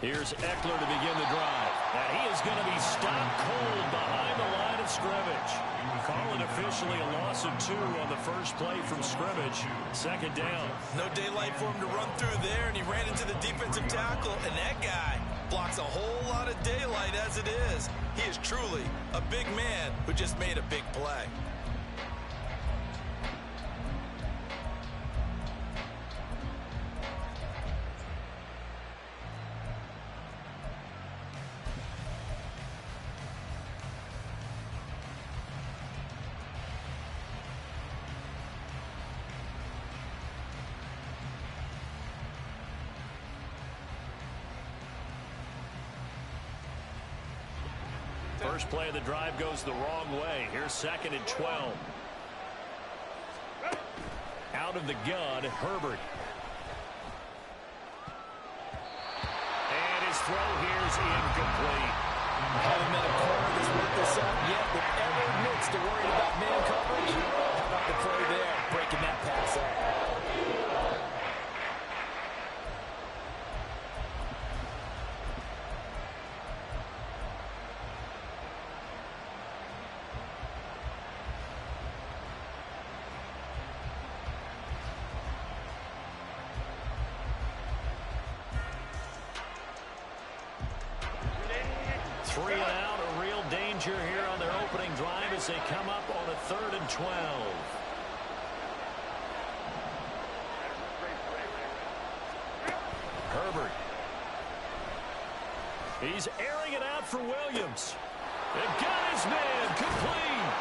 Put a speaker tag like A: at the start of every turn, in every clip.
A: Here's Eckler to begin the drive. And he is going to be stopped cold behind the line of scrimmage. Call it officially a loss of 2 on the first play from scrimmage. Second down.
B: No daylight for him to run through there, and he ran into the defensive tackle, and that guy blocks a whole lot of daylight as it is. He is truly a big man who just made a big play.
A: First play of the drive goes the wrong way. Here's 2nd and 12. Out of the gun, Herbert. And his throw here's incomplete.
B: Haven't met a corner that's worked this out yet that ever admits to worrying about man coverage. How about the play there, breaking that pass up?
A: 3 and out, a real danger here on their opening drive as they come up on a 3rd and 12. Herbert. He's airing it out for Williams. And got his man complete.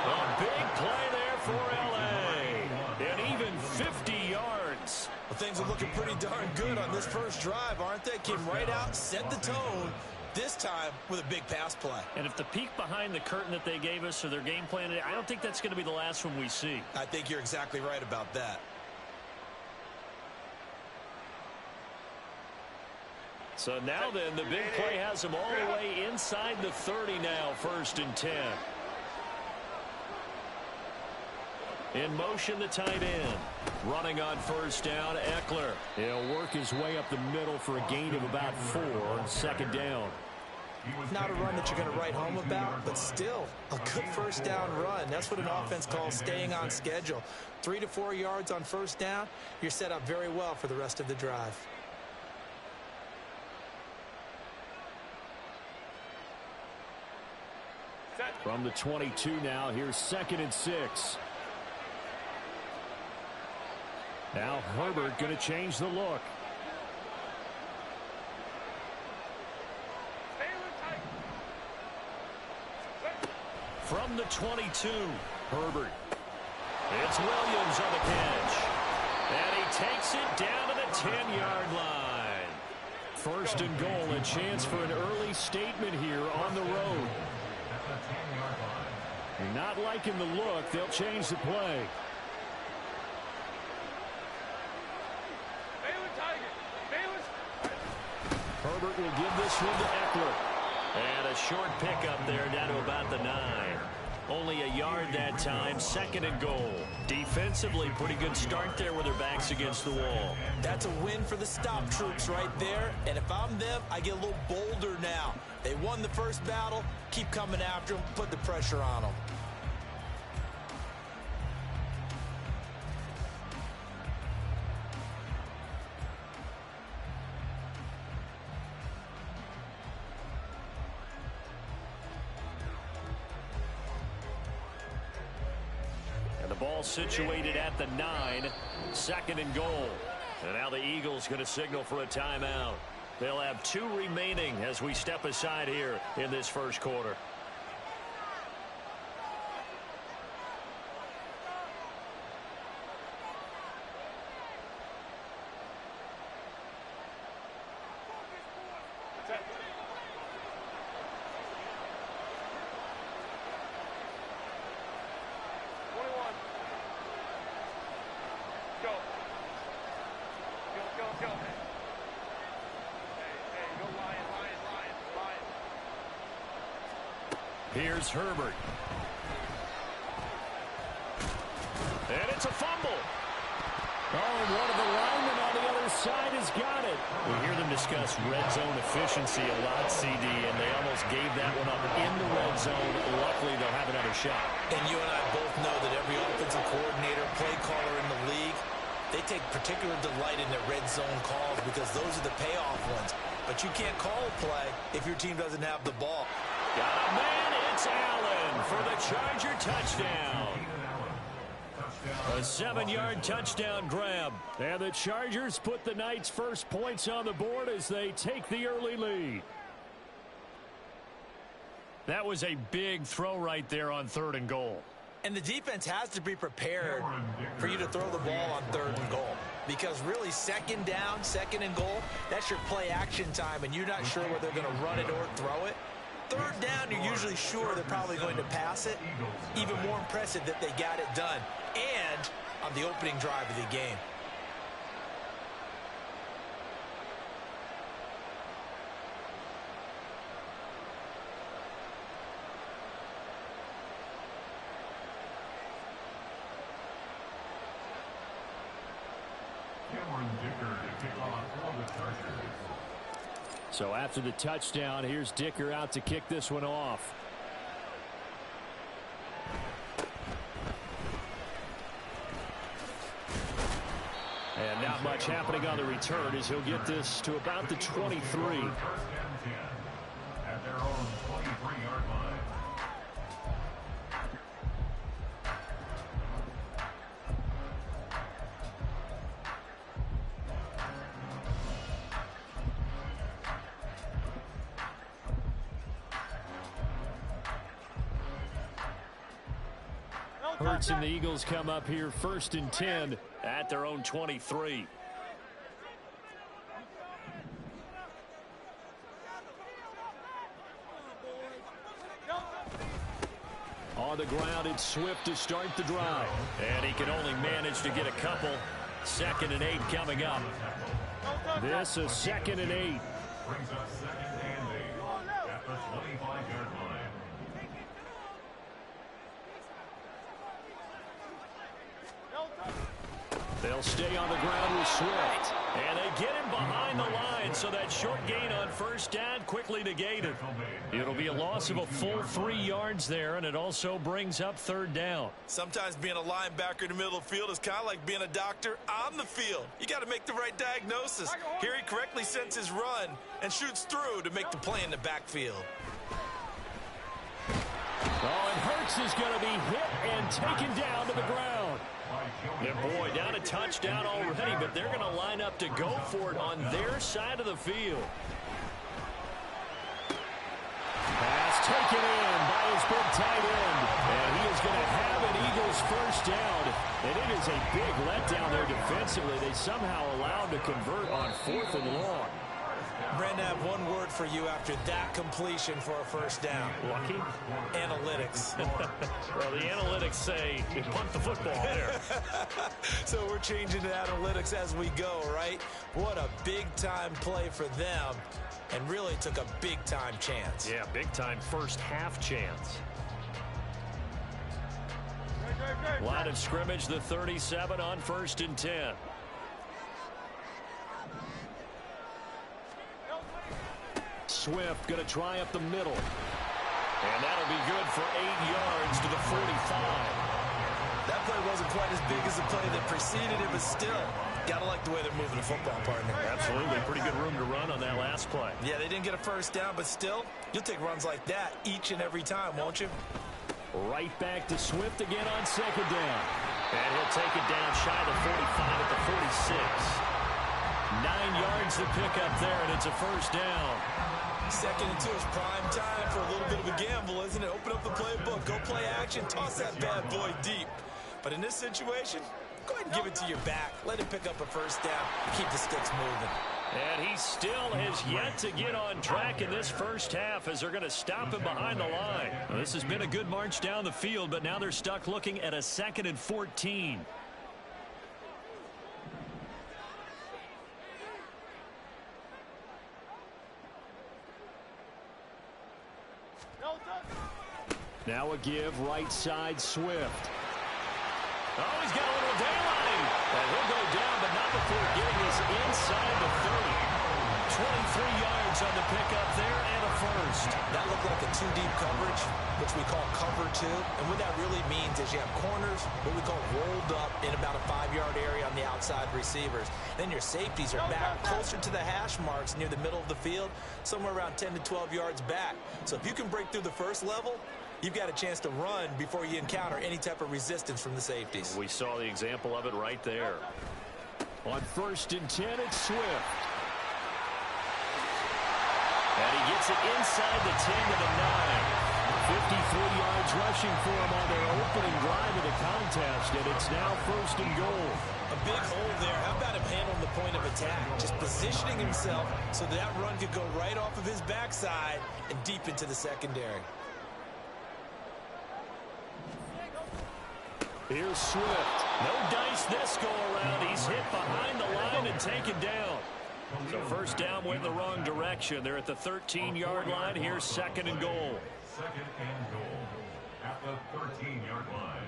A: A big play there for L.A. And even 50 yards.
B: Well, things are looking pretty darn good on this first drive, aren't they? Came right out, set the tone, this time with a big pass play.
A: And if the peek behind the curtain that they gave us or their game plan, I don't think that's going to be the last one we see.
B: I think you're exactly right about that.
A: So now then, the big play has them all the way inside the 30 now, 1st and 10. In motion, the tight end. Running on 1st down, Eckler. He'll work his way up the middle for a gain of about 4. 2nd down.
B: Not a run that you're going to write home about, but still a good 1st down run. That's what an offense calls staying on schedule. 3 to 4 yards on 1st down. You're set up very well for the rest of the drive.
A: From the 22 now, here's 2nd and 6. Now Herbert going to change the look. From the 22, Herbert. It's Williams on the catch. And he takes it down to the 10-yard line. 1st and goal, a chance for an early statement here on the road. Not liking the look, they'll change the play. Herbert will give this one to Eckler. And a short pickup there down to about the 9. Only a yard that time, 2nd and goal. Defensively, pretty good start there with their backs against the wall.
B: That's a win for the stop troops right there. And if I'm them, I get a little bolder now. They won the first battle. Keep coming after them. Put the pressure on them.
A: Ball situated at the 9, 2nd and goal. And now the Eagles going to signal for a timeout. They'll have 2 remaining as we step aside here in this first quarter. Here's Herbert. it's a fumble. Oh, one of the linemen on the other side has got it. We hear them discuss red zone efficiency a lot, CD, and they almost gave that one up in the red zone. Luckily, they'll have another shot.
B: And you and I both know that every offensive coordinator, play caller in the league, they take particular delight in their red zone calls because those are the payoff ones. But you can't call a play if your team doesn't have the ball.
A: Got a man, it's Allen for the Charger touchdown. A 7-yard touchdown grab. And the Chargers put the Knights' first points on the board as they take the early lead. That was a big throw right there on 3rd and goal.
B: And the defense has to be prepared for you to throw the ball on 3rd and goal. Because really, 2nd down, 2nd and goal, that's your play action time, and you're not sure whether they're going to run it or throw it. 3rd down, you're usually sure they're probably going to pass it. Even more impressive that they got it done. And on the opening drive of the game.
A: So after the touchdown, here's Dicker out to kick this one off. And not much happening on the return as he'll get this to about the 23. At their own 23-yard line. Hurts and the Eagles come up here 1st and 10 at their own 23. On the ground, it's Swift to start the drive. And he can only manage to get a couple. 2nd and 8 coming up. This is 2nd and 8. Brings up 2nd and 8 at the 25-yard line. They'll stay on the ground with Swift. And they get him behind the line, so that short gain on 1st down quickly negated. It'll be a loss of a full 3 yards there, and it also brings up 3rd down.
B: Sometimes being a linebacker in the middle of the field is kind of like being a doctor on the field. You got to make the right diagnosis. Here he correctly sends his run and shoots through to make the play in the backfield.
A: Oh, and Hurts is going to be hit and taken down to the ground. And boy, down a touchdown already, but they're going to line up to go for it on their side of the field. Pass taken in by his big tight end. And he is going to have an Eagles 1st down. And it is a big letdown there defensively. They somehow allowed to convert on 4th and long.
B: Brandon, I have one word for you after that completion for a 1st down.
A: Lucky?
B: Analytics.
A: Well, the analytics say you punt the football there.
B: So we're changing to analytics as we go, right? What a big-time play for them, and really took a big-time chance.
A: Yeah, big-time 1st half chance. Line of scrimmage, the 37 on 1st and 10. Swift going to try up the middle. And that'll be good for 8 yards to the 45.
B: That play wasn't quite as big as the play that preceded it, but still, got to like the way they're moving the football, partner.
A: Absolutely. Pretty good room to run on that last play.
B: Yeah, they didn't get a 1st down, but still, you'll take runs like that each and every time, won't you?
A: Right back to Swift again on 2nd down. And he'll take it down shy of the 45 at the 46. 9 yards to pick up there, and it's a 1st down.
B: 2nd and 2 is prime time for a little bit of a gamble, isn't it? Open up the playbook, go play action, toss that bad boy deep. But in this situation, go ahead and give it to your back. Let him pick up a 1st down. Keep the sticks moving.
A: And he still has yet to get on track in this 1st half as they're going to stop him behind the line. Well, this has been a good march down the field, but now they're stuck looking at a 2nd and 14. Now a give right side Swift. Oh, he's got a little daylight. And he'll go down, but not before getting us inside the 30. 23 yards on the pickup there and a first.
B: That looked like a two-deep coverage, which we call cover two. And what that really means is you have corners, what we call rolled up in about a 5-yard area on the outside receivers. Then your safeties are back closer to the hash marks near the middle of the field, somewhere around 10 to 12 yards back. So if you can break through the first level, you've got a chance to run before you encounter any type of resistance from the safeties.
A: We saw the example of it right there. On 1st and 10, it's Swift. And he gets it inside the 10 to the 9. 53 yards rushing for him on their opening drive of the contest, and it's now 1st and goal.
B: A big hole there. How about him handling the point of attack? Just positioning himself so that run could go right off of his backside and deep into the secondary.
A: Here's Swift. No dice this go around. He's hit behind the line and taken down. So first down went the wrong direction. They're at the 13-yard line. Here's 2nd and goal.
C: 2nd and goal at the 13-yard line.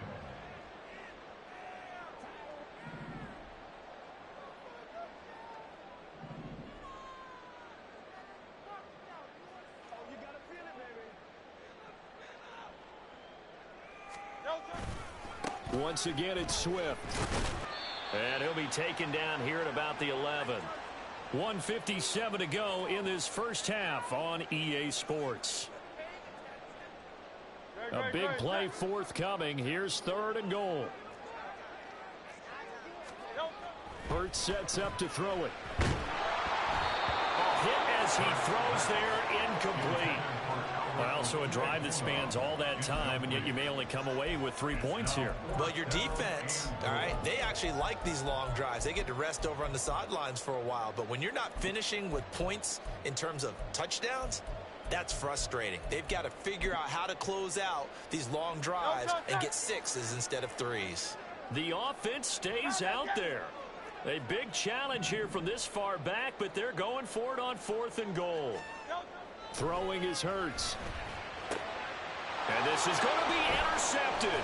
A: Once again, it's Swift. And he'll be taken down here at about the 11. 1:57 to go in this first half on EA Sports. A big play forthcoming. Here's 3rd and goal. Hurts sets up to throw it. A hit as he throws there, incomplete. Well, so a drive that spans all that time, and yet you may only come away with 3 points here.
B: Well, your defense, all right, they actually like these long drives. They get to rest over on the sidelines for a while. But when you're not finishing with points in terms of touchdowns, that's frustrating. They've got to figure out how to close out these long drives and get 6s instead of 3s.
A: The offense stays out there. A big challenge here from this far back, but they're going for it on 4th and goal. Throwing is Hurts. And this is going to be intercepted.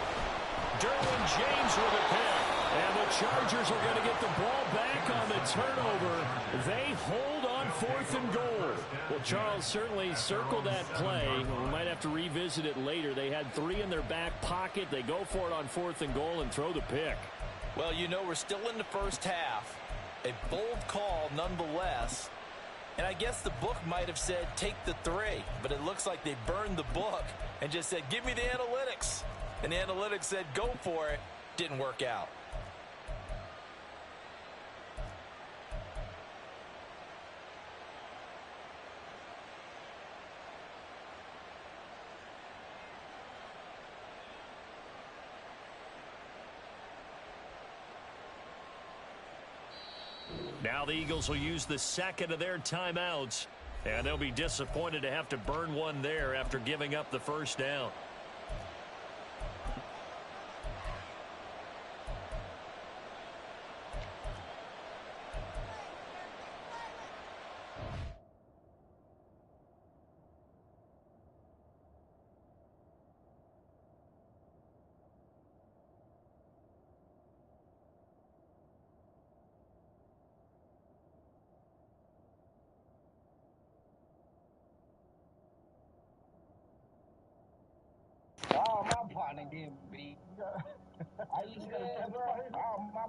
A: Derwin James with a pick. And the Chargers are going to get the ball back on the turnover. They hold on 4th and goal. Well, Charles, certainly circle that play. We might have to revisit it later. They had 3 in their back pocket. They go for it on 4th and goal and throw the pick.
B: Well, you know, we're still in the first half. A bold call nonetheless. And I guess the book might have said, take the 3. But it looks like they burned the book and just said, give me the analytics. And the analytics said, go for it. Didn't work out.
A: Now the Eagles will use the 2nd of their timeouts, and they'll be disappointed to have to burn one there after giving up the first down.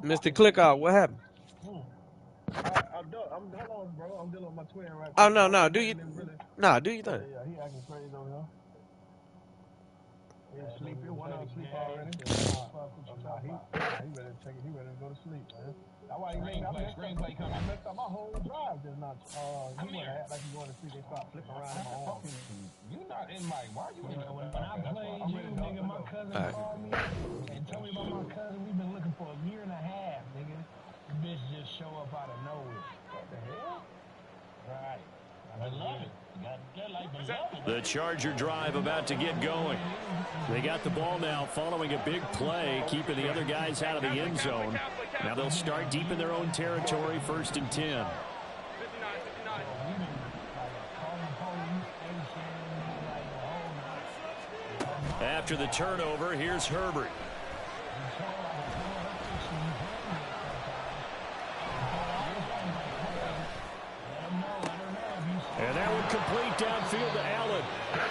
D: MrClickOff, what happened?
E: I'm hold on, bro. I'm dealing with my twin right
D: Oh,
E: now.
D: no, do you? Nah, do you think?
E: Yeah, he acting crazy over here. He's sleepy. One of them sleep already. He better take it. He better go to sleep, man. That's why he made screenplay coming. I messed up my whole drive just not. He wanna act like he's going to sleep. They start flipping around in my arm. You not in my. Why you in when I played you, nigga, my cousin called me and told me about my cousin. We've been looking for a year and a half, nigga. The bitch just show up out of nowhere. What the hell? Right. I love it.
A: The Charger drive about to get going. They got the ball now following a big play, keeping the other guys out of the end zone. Now they'll start deep in their own territory, 1st and 10. After the turnover, here's Herbert. incomplete downfield to Allen.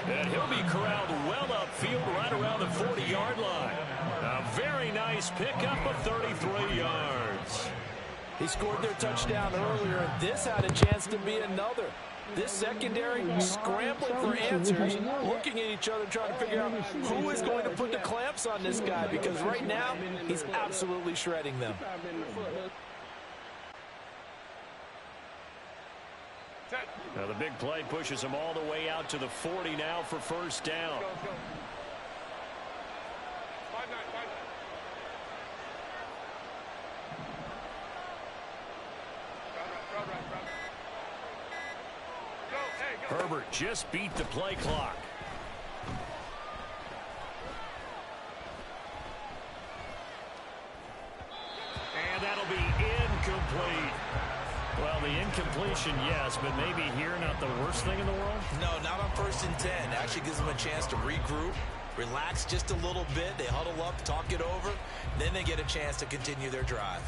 A: And he'll be corralled well upfield right around the 40-yard line. A very nice pickup of 33 yards.
B: He scored their touchdown earlier, and this had a chance to be another. This secondary scrambling for answers, looking at each other, trying to figure out who is going to put the clamps on this guy, because right now he's absolutely shredding them.
A: Now the big play pushes him all the way out to the 40 now for first down. Herbert just beat the play clock. And that'll be incomplete. Well, the incompletion, yes, but maybe here not the worst thing in the world?
B: No, not on 1st and 10. Actually gives them a chance to regroup, relax just a little bit. They huddle up, talk it over, then they get a chance to continue their drive.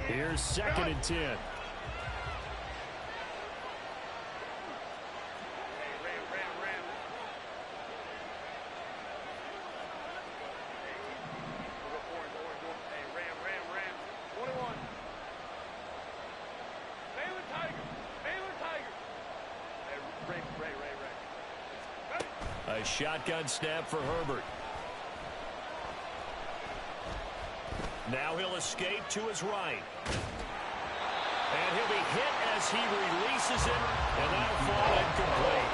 A: Here's 2nd and 10. A shotgun snap for Herbert. Now he'll escape to his right. And he'll be hit as he releases it, and that'll fall incomplete.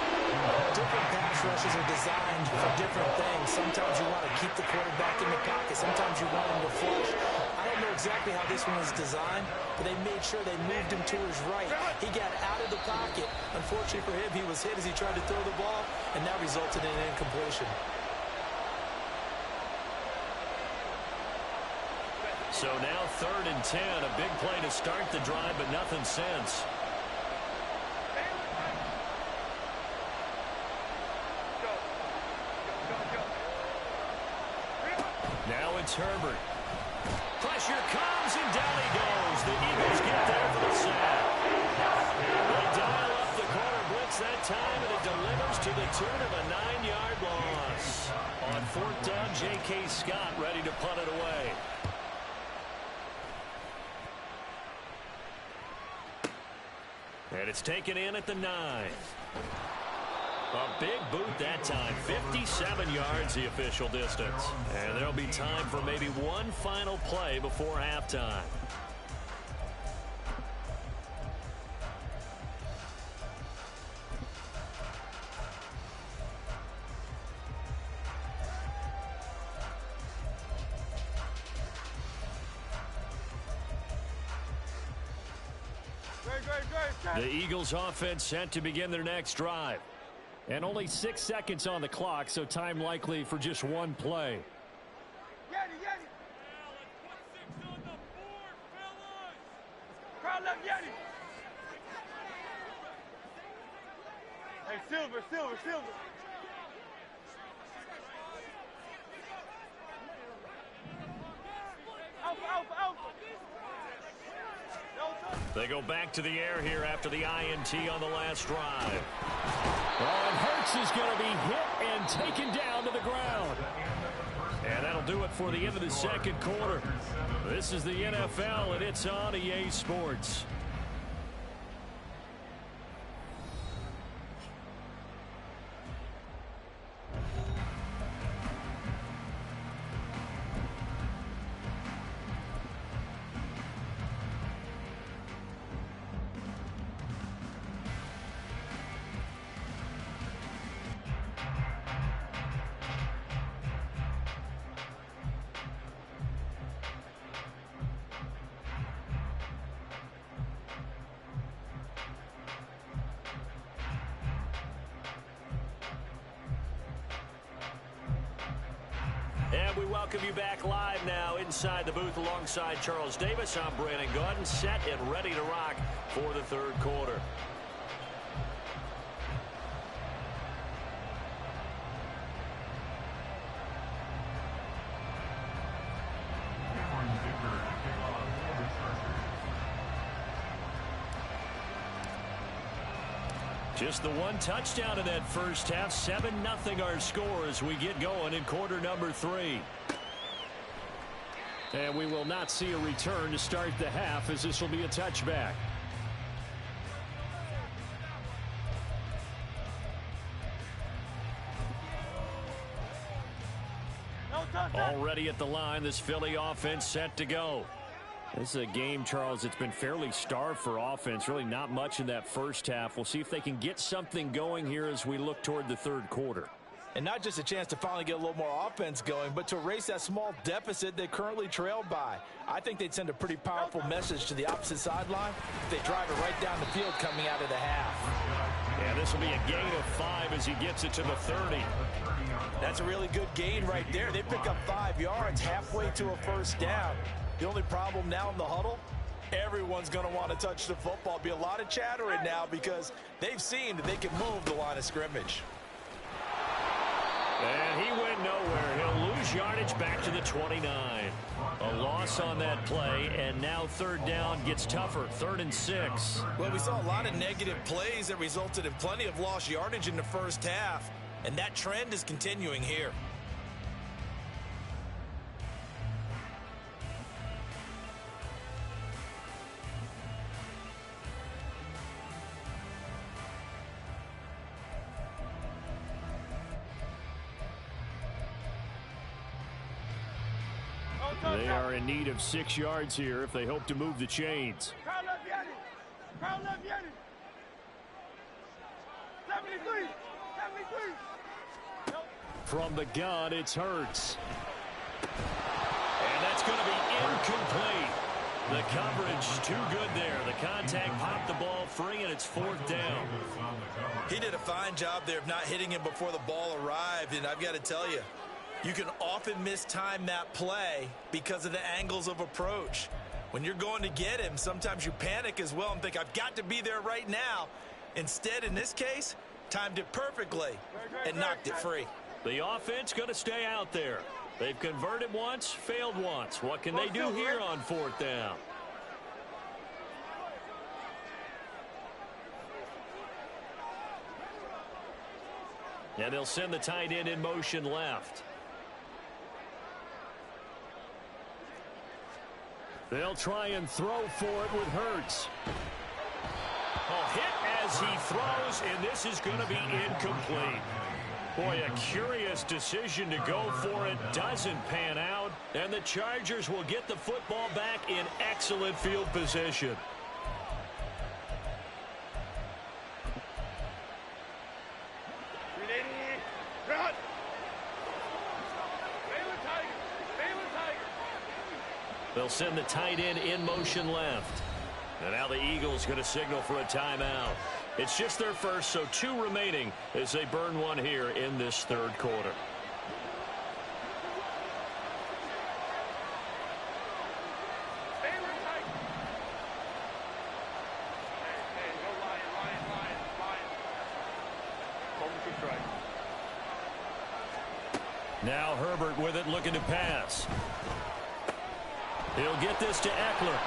B: Different pass rushes are designed for different things. Sometimes you want to keep the quarterback in the pocket. Sometimes you want him to flush. I don't know exactly how this one was designed, but they made sure they moved him to his right. He got out of the pocket. Unfortunately for him, he was hit as he tried to throw the ball, and that resulted in an incompletion.
A: So now 3rd and 10, a big play to start the drive, but nothing since. Now it's Herbert. Pressure comes, and down he goes. The Eagles get there for the sack. They dial up the corner blitz that time, and it delivers to the tune of a 9-yard loss. On 4th down, J.K. Scott ready to punt it away. And it's taken in at the 9. A big boot that time. 57 yards the official distance. And there'll be time for maybe one final play before halftime. The Eagles offense set to begin their next drive. And only 6 seconds on the clock, so time likely for just one play.
F: Hey, Silver.
A: They go back to the air here after the INT on the last drive. Oh, and Hurts is going to be hit and taken down to the ground. And that'll do it for the end of the second quarter. This is the NFL, and it's on EA Sports. And we welcome you back live now inside the booth alongside Charles Davis. I'm Brandon Gaudin, set and ready to rock for the third quarter.
C: Before you get your kickoff,
A: Just the one touchdown in that first half. 7-0 our score as we get going in quarter number 3. And we will not see a return to start the half, as this will be a touchback. Already at the line, this Philly offense set to go. This is a game, Charles, it's been fairly starved for offense. Really not much in that first half. We'll see if they can get something going here as we look toward the third quarter.
B: And not just a chance to finally get a little more offense going, but to erase that small deficit they currently trailed by. I think they'd send a pretty powerful message to the opposite sideline if they drive it right down the field coming out of the half.
A: Yeah, this will be a gain of 5 as he gets it to the 30.
B: That's a really good gain right there. They pick up 5 yards halfway to a first down. The only problem now in the huddle, everyone's going to want to touch the football. Be a lot of chattering now because they've seen that they can move the line of scrimmage.
A: And he went nowhere. He'll lose yardage back to the 29. A loss on that play, and now third down gets tougher. 3rd and 6.
B: Well, we saw a lot of negative plays that resulted in plenty of lost yardage in the first half, and that trend is continuing here.
A: They are in need of 6 yards here if they hope to move the chains. From the gun, it's Hurts. And that's going to be incomplete. The coverage too good there. The contact popped the ball free, and it's 4th down.
B: He did a fine job there of not hitting him before the ball arrived, and I've got to tell you, you can often mistime that play because of the angles of approach. When you're going to get him, sometimes you panic as well and think, I've got to be there right now. Instead, in this case, timed it perfectly and knocked it free.
A: The offense going to stay out there. They've converted once, failed once. What can they do here on 4th down? And they'll send the tight end in motion left. They'll try and throw for it with Hurts. Oh, hit as he throws, and this is going to be incomplete. Boy, a curious decision to go for it. Doesn't pan out, and the Chargers will get the football back in excellent field position. They'll send the tight end in motion left. And now the Eagles going to signal for a timeout. It's just their first, so 2 remaining as they burn one here in this third quarter. Now Herbert with it, looking to pass. He'll get this to Eckler.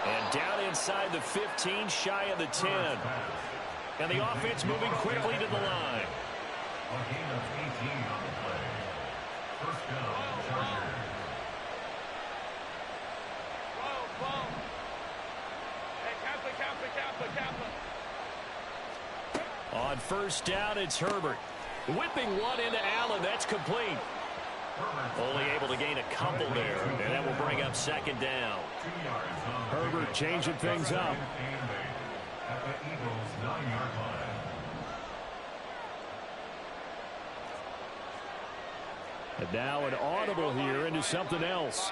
A: And down inside the 15, shy of the 10. And the offense moving quickly to the line.
C: A gain of 18 on the play. First down, Chargers.
A: On first down, it's Herbert. Whipping one into Allen. That's complete. Only able to gain a couple there, and that will bring up 2nd down. Herbert changing things up.
C: At the Eagles' 9-yard line.
A: And now an audible here into something else.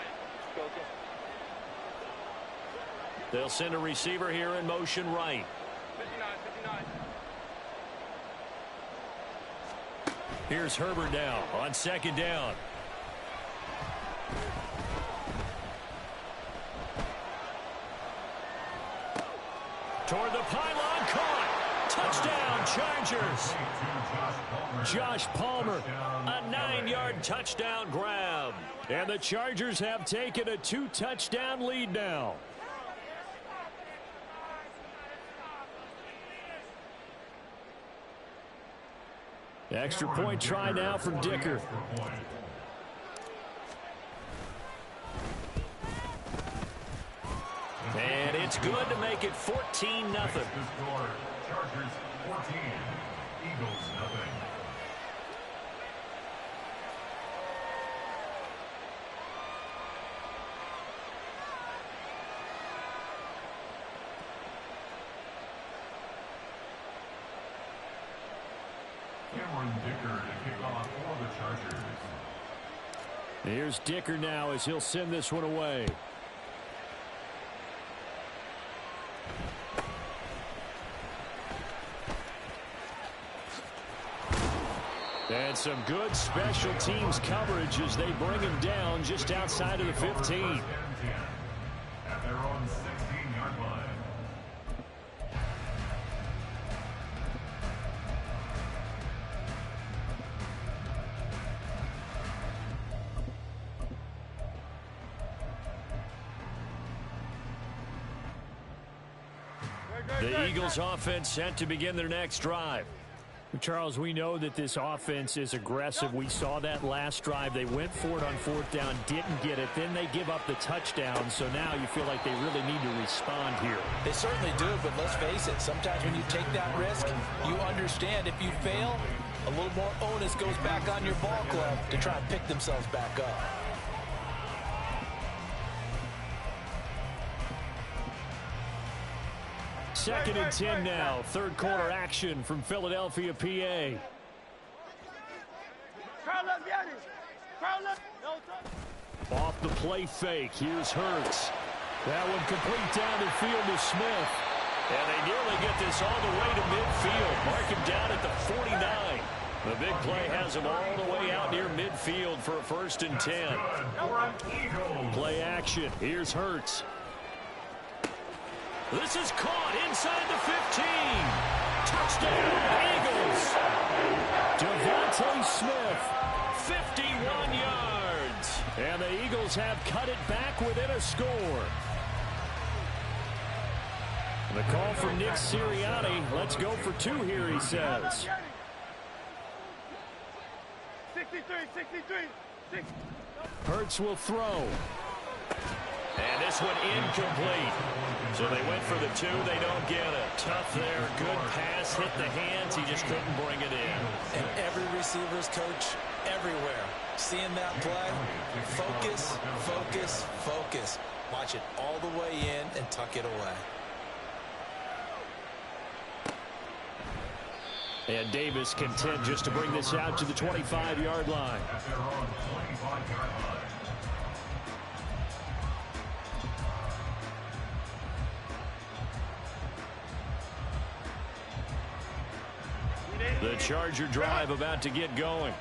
A: They'll send a receiver here in motion right. Here's Herbert now on 2nd down. Toward the pylon, caught. Touchdown, Chargers. Josh Palmer, a 9-yard touchdown grab. And the Chargers have taken a 2-touchdown lead now. Extra point try now from Dicker. And it's good to make it 14-0.
C: Chargers 14, Eagles nothing. Dicker to kick off for the Chargers.
A: Here's Dicker now as he'll send this one away. And some good special teams coverage as they bring him down just outside of the 15.
C: At their own 16-yard line.
A: The Eagles offense set to begin their next drive.
F: Charles, we know that this offense is aggressive. We saw that last drive. They went for it on fourth down, didn't get it. Then they give up the touchdown. So now you feel like they really need to respond here.
B: They certainly do, but let's face it. Sometimes when you take that risk, you understand if you fail, a little more onus goes back on your ball club to try and pick themselves back up.
A: Second and 10 now. Third quarter action from Philadelphia, PA. Off the play fake. Here's Hurts. That one complete down the field to Smith. And they nearly get this all the way to midfield. Mark him down at the 49. The big play has him all the way out near midfield for a 1st and 10. Play action. Here's Hurts. This is caught inside the 15. Touchdown, Eagles. Devontae Smith, 51 yards. And the Eagles have cut it back within a score. The call from Nick Sirianni. Let's go for 2 here, he says.
E: 63.
A: Hurts will throw. And this one incomplete. So they went for the 2. They don't get it. Tough there. Good pass. Hit the hands. He just couldn't bring it in.
B: And every receiver's coach everywhere. Seeing that play, focus, focus, focus. Watch it all the way in and tuck it away.
A: And Davis content just to bring this out to the 25-yard line.
C: At their own 25-yard line.
A: The Charger drive about to get going.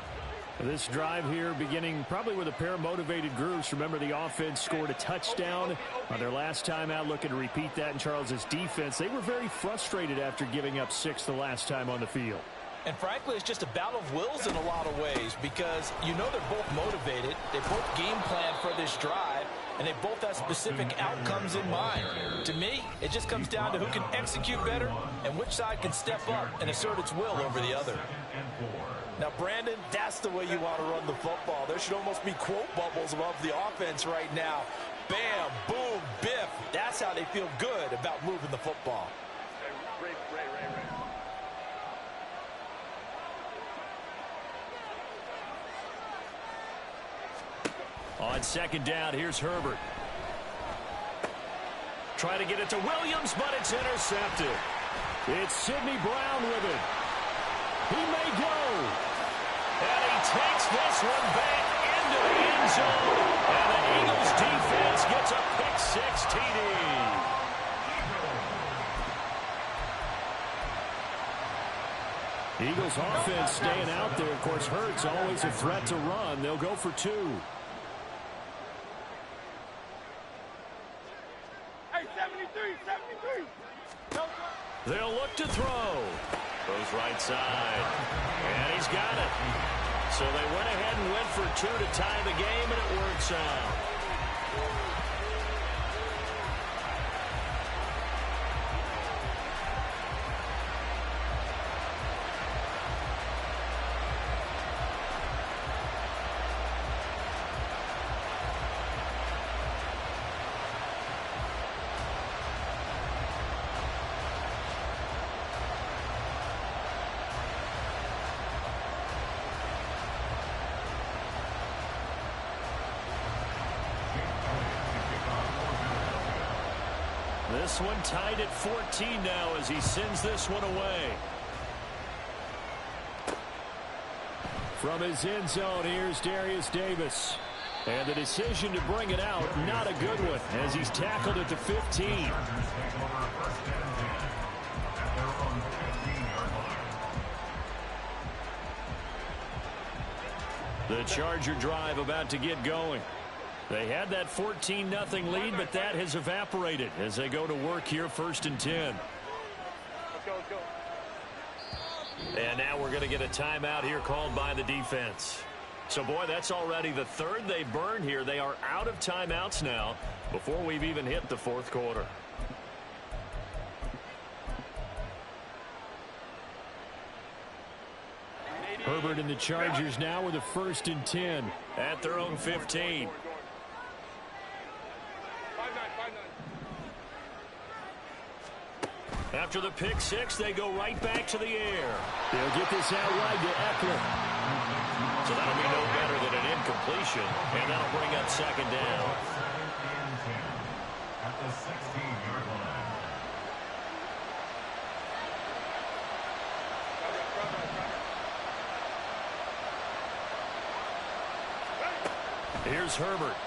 F: This drive here beginning probably with a pair of motivated groups. Remember, the offense scored a touchdown on their last time out, looking to repeat that in Charles's defense. They were very frustrated after giving up 6 the last time on the field.
B: And frankly, it's just a battle of wills in a lot of ways because you know they're both motivated. They both game plan for this drive, and they both have specific outcomes in mind. To me, it just comes down to who can execute better and which side can step up and assert its will over the other. Now, Brandon, that's the way you want to run the football. There should almost be quote bubbles above the offense right now. Bam, boom, biff. That's how they feel good about moving the football.
A: On second down, here's Herbert. Try to get it to Williams, but it's intercepted. It's Sidney Brown with it. He may go. And he takes this one back into the end zone. And the Eagles defense gets a pick-6 TD. Eagles offense staying out there. Of course, Hurts always a threat to run. They'll go for 2.
E: Hey, 73.
A: They'll look to throw. Goes right side. And he's got it. So they went ahead and went for 2 to tie the game, and it works out. This one tied at 14 now as he sends this one away.
F: From his end zone, here's Darius Davis. And the decision to bring it out, not a good one, as he's tackled at the 15.
A: The Charger drive about to get going. They had that 14-0 lead, but that has evaporated as they go to work here 1st and 10. And now we're going to get a timeout here called by the defense. So, boy, that's already the third they burned here. They are out of timeouts now before we've even hit the 4th quarter.
F: Herbert and the Chargers now with a 1st and 10.
A: At their own 15. After the pick six, they go right back to the air.
F: They'll get this out wide to Eckler.
A: So that'll be no better than an incompletion, and that'll bring up 2nd down.
C: At the 16-yard line.
A: Here's Herbert.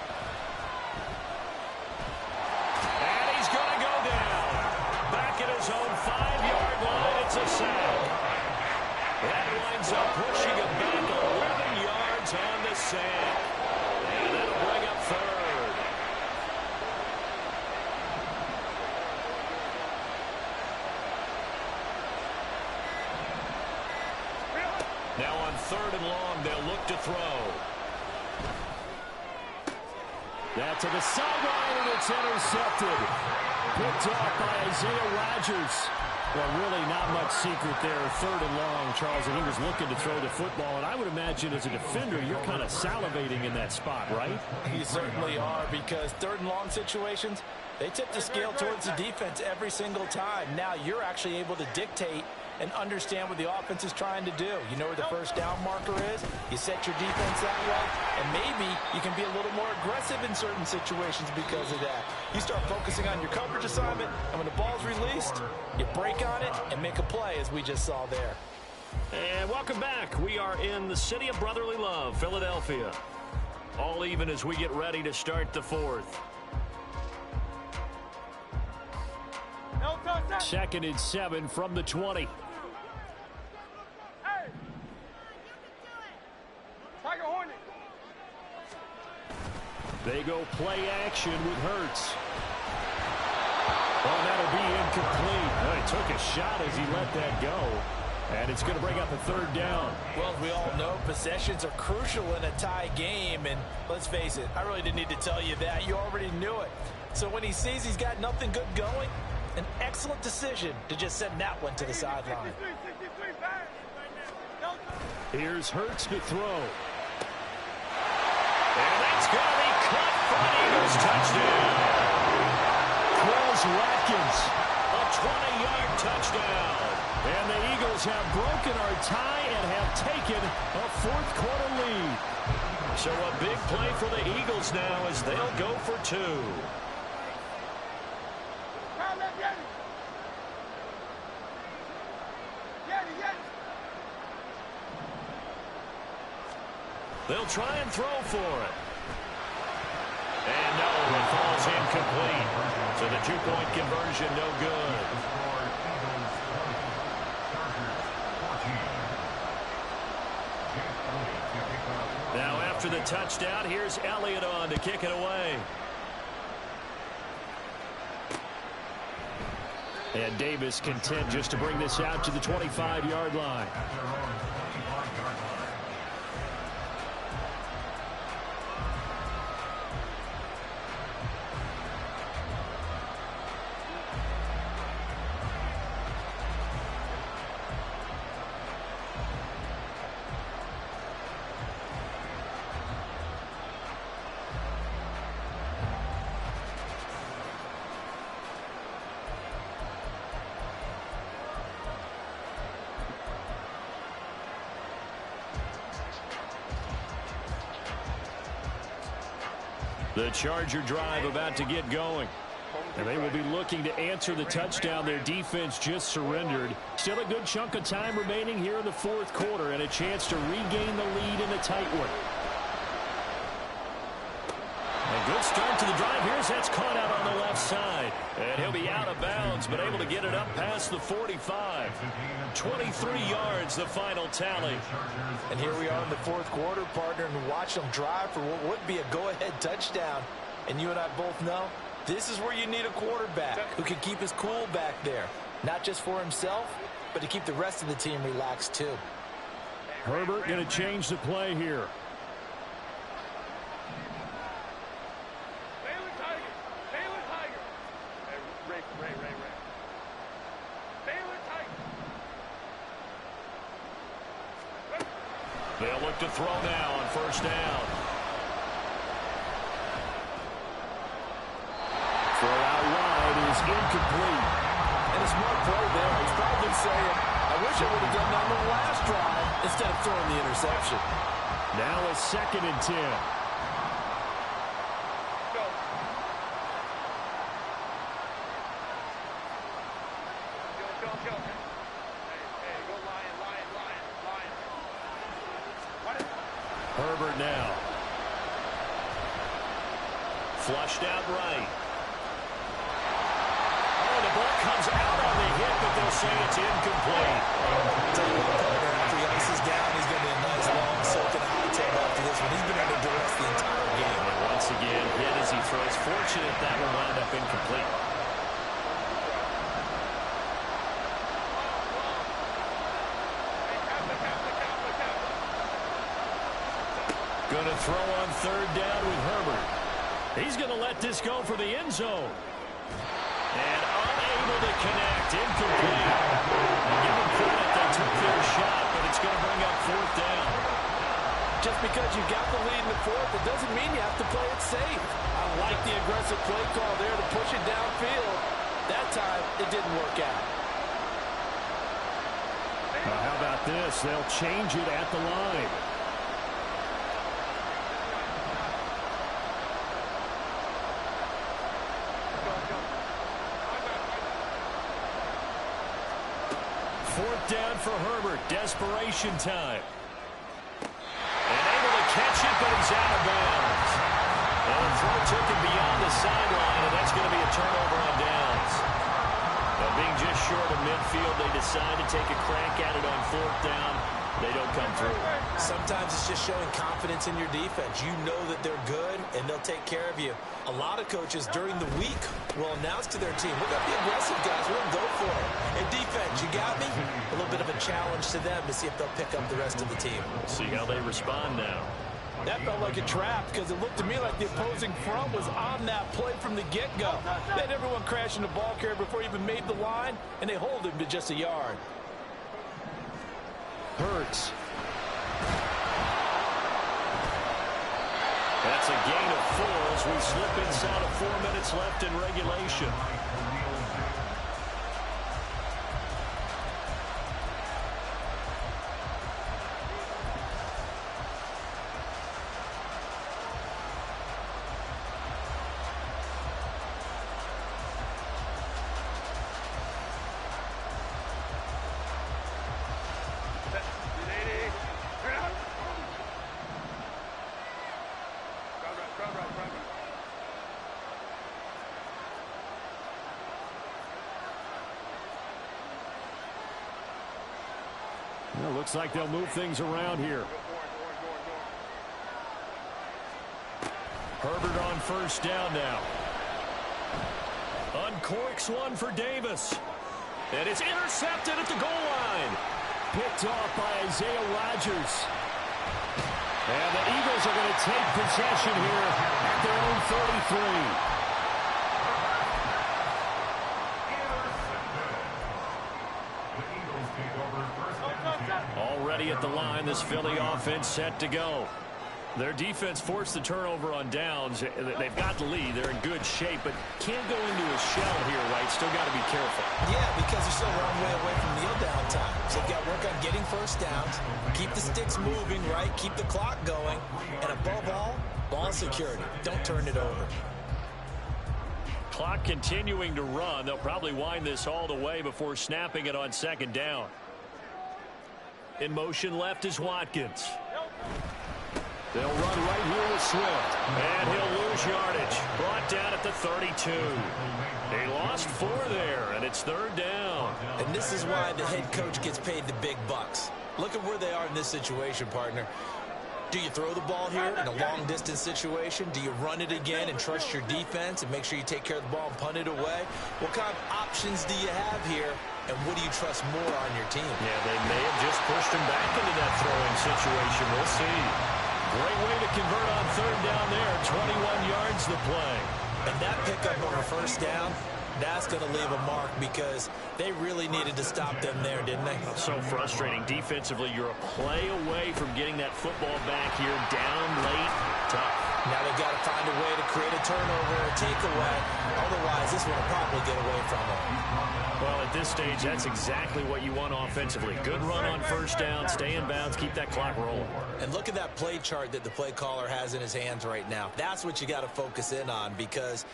A: And he's going to go down. Back at his own 5-yard line, it's a sack. That winds up pushing him back 11 yards on the sack. And that'll bring up 3rd. Now on 3rd and long, they'll look to throw.
F: That's to the sideline, and it's intercepted. Picked off by Isaiah Rodgers. Well, really not much secret there. 3rd and long, Charles, and he was looking to throw the football. And I would imagine as a defender, you're kind of salivating in that spot, right?
B: You certainly are, because 3rd and long situations, they tip the scale towards the defense every single time. Now you're actually able to dictate and understand what the offense is trying to do. You know where the 1st down marker is. You set your defense that way, and maybe you can be a little more aggressive in certain situations because of that. You start focusing on your coverage assignment, and when the ball's released, you break on it and make a play, as we just saw there.
A: And welcome back. We are in the city of brotherly love, Philadelphia. All even as we get ready to start the 4th.
F: 2nd and 7 from the 20. They go play action with Hurts. Well, that'll be incomplete. Well, he took a shot as he let that go. And it's going to bring up a 3rd down.
B: Well, as we all know, possessions are crucial in a tie game. And let's face it, I really didn't need to tell you that. You already knew it. So when he sees he's got nothing good going, an excellent decision to just send that one to the sideline.
F: Here's Hurts to throw.
A: And that's going to be caught for an Eagles touchdown.
F: Chris Watkins.
A: A 20-yard touchdown.
F: And the Eagles have broken our tie and have taken a 4th quarter lead.
A: So a big play for the Eagles now as they'll go for 2. They'll try and throw for it. And no, it falls incomplete. So the 2-point conversion, no good. Now after the touchdown, here's Elliott on to kick it away.
F: And Davis content just to bring this out to the 25-yard line.
A: The Charger drive about to get going.
F: And they will be looking to answer the touchdown their defense just surrendered. Still a good chunk of time remaining here in the fourth quarter and a chance to regain the lead in a tight one. A good start to the drive. Here's that's caught out on the left side. And he'll be out of bounds, but able to get it up past the 45. 23 yards, the final tally.
B: And here we are in the fourth quarter, partner, and watch them drive for what would be a go-ahead touchdown. And you and I both know this is where you need a quarterback who can keep his cool back there. Not just for himself, but to keep the rest of the team relaxed too.
F: Herbert going to change the play here. They'll look to throw now on first down. Throw out wide is incomplete.
B: And a smart play there. He's probably saying, I wish I would have done that on the last drive instead of throwing the interception.
F: Now a 2nd and 10. Herbert now. Flushed out right. Oh, the ball comes out on the hit, but they'll say it's incomplete.
B: Tell you what, partner, after the ice is down, he's going to be a nice long soak and a hot tub after this one. He's been under duress the entire game.
F: And once again, hit as he throws. Fortunate that one wound up incomplete. Going to throw on third down with Herbert. He's going to let this go for the end zone. And unable to connect. Incomplete. And give them credit, they took their shot, but it's going to bring up fourth down.
B: Just because you got the lead in the fourth, it doesn't mean you have to play it safe. I like the aggressive play call there to push it downfield. That time, it didn't work out.
F: Now, how about this? They'll change it at the line. Fourth down for Herbert. Desperation time. And able to catch it, but he's out of bounds. And the throw took him beyond the sideline, and that's going to be a turnover on downs. Now, being just short of midfield, they decide to take a crack at it on fourth down. They don't come through.
B: Sometimes it's just showing confidence in your defense. You know that they're good, and they'll take care of you. A lot of coaches during the week will announce to their team, we're going to be aggressive, guys. We're going to go for it. Hey, defense, you got me? A little bit of a challenge to them to see if they'll pick up the rest of the team.
F: See how they respond now.
B: That felt like a trap because it looked to me like the opposing front was on that play from the get-go. They had everyone crashing the ball carrier before he even made the line, and they hold him to just a yard.
F: Hurts. That's a gain of 4 as we slip inside of 4 minutes left in regulation. Well, looks like they'll move things around here. Herbert on first down now. Uncorks one for Davis. And it's intercepted at the goal line. Picked off by Isaiah Rodgers. And the Eagles are going to take possession here at their own 33. Already at the line, this Philly offense set to go. Their defense forced the turnover on downs. They've got the lead. They're in good shape, but can't go into a shell here, White. Still got to be careful.
B: Yeah, because they're still a long way away from kneel down time. So they've got to work on getting first downs, keep the sticks moving, right? Keep the clock going. And above all, ball security. Don't turn it over.
F: clock continuing to run. They'll probably wind this all the way before snapping it on second down. In motion left is Watkins. They'll run right here with Swift. And he'll lose yardage. Brought down at the 32. They lost 4 there, and it's third down.
B: And this is why the head coach gets paid the big bucks. Look at where they are in this situation, partner. Do you throw the ball here in a long-distance situation? Do you run it again and trust your defense and make sure you take care of the ball and punt it away? What kind of options do you have here, and what do you trust more on your team?
F: Yeah, they may have just pushed him back into that throwing situation. We'll see. Great way to convert on third down there. 21 yards the play.
B: And that pickup on a first down, that's going to leave a mark because they really needed to stop them there, didn't they?
F: So frustrating. Defensively, you're a play away from getting that football back here. Down late, tough.
B: Now they've got to find a way to create a turnover or a takeaway. Otherwise, this one will probably get away from them.
F: Well, at this stage, that's exactly what you want offensively. Good run on first down, stay in bounds, keep that clock rolling.
B: And look at that play chart that the play caller has in his hands right now. That's what you got to focus in on because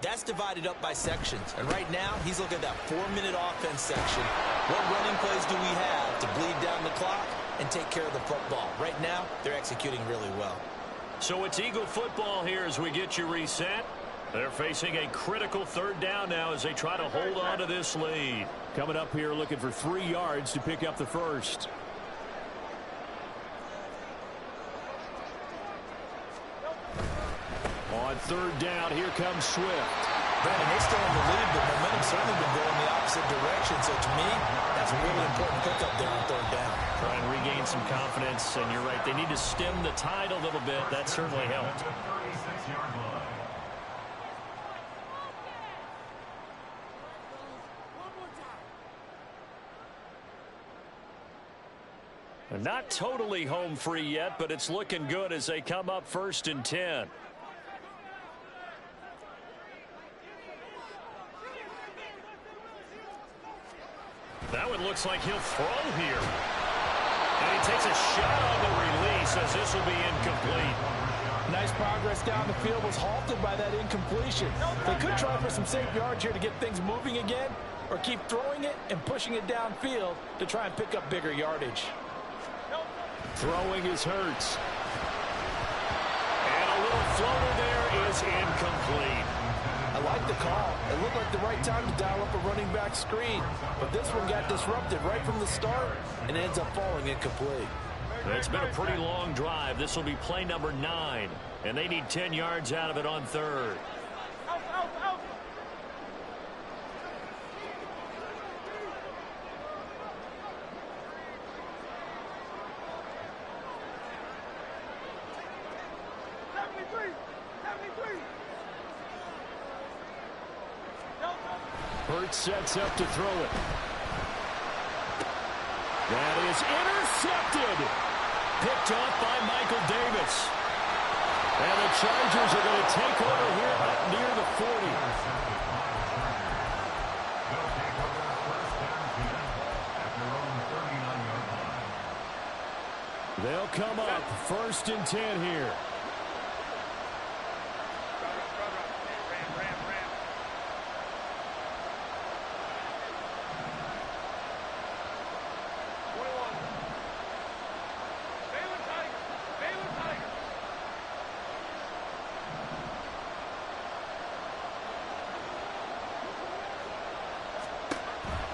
B: that's divided up by sections. And right now, he's looking at that 4-minute offense section. What running plays do we have to bleed down the clock and take care of the football? Right now, they're executing really well.
F: So it's Eagle football here as we get you reset. They're facing a critical third down now as they try to hold on to this lead. Coming up here looking for 3 yards to pick up the first. On third down, here comes Swift.
B: Brandon, they're still in the lead, but momentum's certainly been going the opposite direction. So to me, that's a really important pickup there on third down.
F: Try and regain some confidence, and you're right. They need to stem the tide a little bit. That certainly helped. Not totally home free yet, but it's looking good as they come up 1st and 10. That one looks like he'll throw here. And he takes a shot on the release as this will be incomplete.
B: Nice progress down the field, was halted by that incompletion. They could try for some safe yards here to get things moving again, or keep throwing it and pushing it downfield to try and pick up bigger yardage.
F: Throwing is Hurts. And a little floater there is incomplete.
B: I like the call. It looked like the right time to dial up a running back screen. But this one got disrupted right from the start and ends up falling incomplete.
F: It's been a pretty long drive. This will be play number 9. And they need 10 yards out of it on third. Hurts sets up to throw it. That is intercepted. Picked off by Michael Davis. And the Chargers are going to take over here up near the 40. They'll come up 1st and 10 here.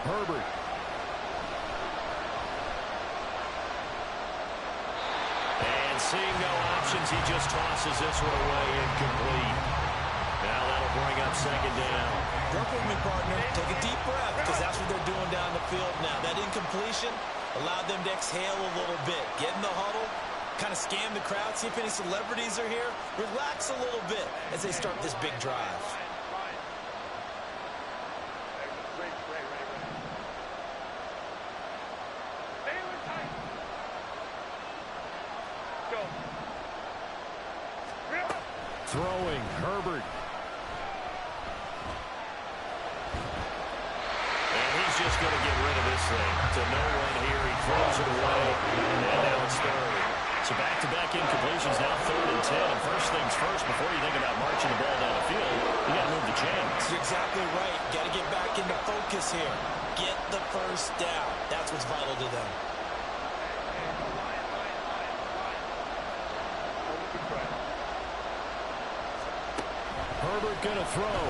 F: Herbert. And seeing no options, he just tosses this one away incomplete. Now that'll bring up 2nd down.
B: Work with me, partner. Take a deep breath because that's what they're doing down the field now. That incompletion allowed them to exhale a little bit. Get in the huddle, kind of scan the crowd, see if any celebrities are here. Relax a little bit as they start this big drive.
F: Throwing, Herbert. And he's just going to get rid of this thing. To no one here, he throws it away, and now it's third. So back-to-back incompletions, now 3rd and
A: and 10. And first things first, before you think about marching the ball down the field, you got to move the chains.
B: You're exactly right. Got to get back into focus here. Get the first down. That's what's vital to them.
F: Herbert going to throw.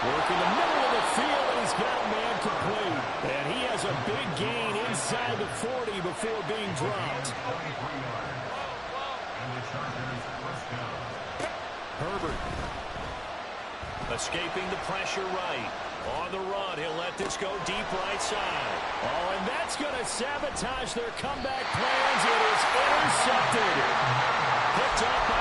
F: Working the middle of the field, and he's got man complete. And he has a big gain inside the 40 before being dropped. Herbert.
A: Escaping the pressure right. On the run, he'll let this go deep right side.
F: Oh, and that's going to sabotage their comeback plans. It is intercepted. Picked up